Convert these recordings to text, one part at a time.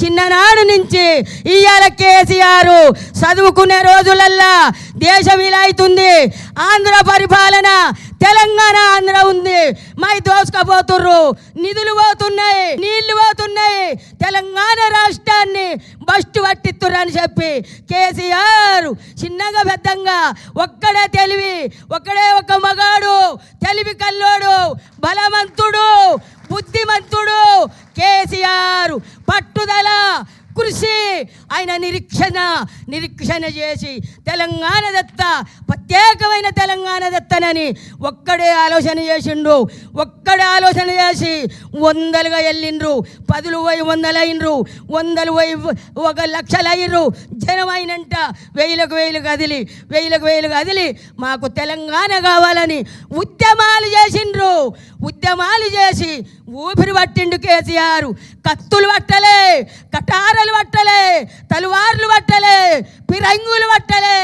చిన్ననాడు నుంచి ఇవాళ కేసీఆర్ చదువుకునే రోజులల్లా దేశం ఇలా అవుతుంది, ఆంధ్ర పరిపాలన, తెలంగాణ ఆంధ్ర ఉంది, మై దోసుకపోతుర్రు, నిధులు పోతున్నాయి, నీళ్లు పోతున్నాయి, తెలంగాణ రాష్ట్రాన్ని బస్టు పట్టిస్తుర్రు అని చెప్పి కేసీఆర్ చిన్నగా పెద్దంగా ఒక్కడే తెలివి, ఒక్కడే ఒక మగాడు, తెలివి కల్లోడు, బలవంతుడు, బుద్ధిమంతుడు కేసీఆర్, పట్టుదల, కృషి, ఆయన నిరీక్షణ చేసి తెలంగాణ దత్త, ప్రత్యేకమైన తెలంగాణ దత్తనని ఒక్కడే ఆలోచన చేసిండు. ఒక్కడే ఆలోచన చేసి వందలుగా వెళ్ళిండ్రు, 10లు పోయి 100 అయినరు, 100లు పోయి 1 లక్షలు అయ్యిండ్రు. జనం అయినంట 1000కు 1000 కదిలి మాకు తెలంగాణ కావాలని ఉద్యమాలు చేసిండ్రు. ఉద్యమాలు చేసి ఊపిరి పట్టిండు కేసీఆర్. కత్తులు పట్టలే, కటారలు పట్టలే, తలువార్లు పట్టలే, పిరంగులు పట్టలే,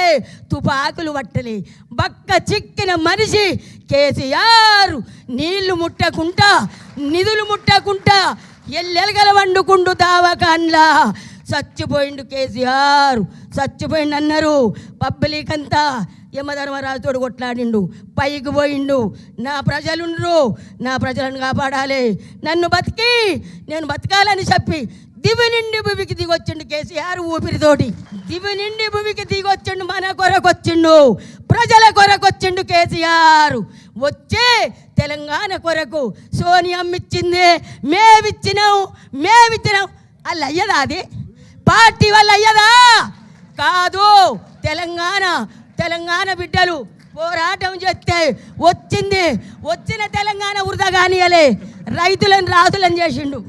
తుపాకులు పట్టలే. బక్క చిక్కిన మనిషి కేసీఆర్. నీళ్లు ముట్టకుంటా, నిధులు ముట్టకుంటా ఎల్లెలగల వండుకుండు దావకాన్లా చచ్చిపోయిండు కేసీఆర్. చచ్చిపోయిండు అన్నారు. పబ్లిక్ అంతా యమధర్మరాజుతోడు కొట్లాడిండు, పైకి పోయిండు. నా ప్రజలుండ్రు, నా ప్రజలను కాపాడాలి, నేను బతకాలని చెప్పి దివి నిండి భూమికి దిగొచ్చిండు కేసీఆర్ ఊపిరితోటి. దివి నిండి భూమికి దిగొచ్చిండు, మన కొరకొచ్చిండు, ప్రజల కొరకొచ్చిండు కేసీఆర్. వచ్చే తెలంగాణ కొరకు సోనియమ్మ ఇచ్చింది, మేమిచ్చినాం. అల్ల అయ్యదా? అది పార్టీ వల్ల అయ్యదా? కాదు. తెలంగాణ బిడ్డలు పోరాటం చేస్తే వచ్చిన తెలంగాణ వృధా కానియలే, రైతులను రాజులను చేసిండు.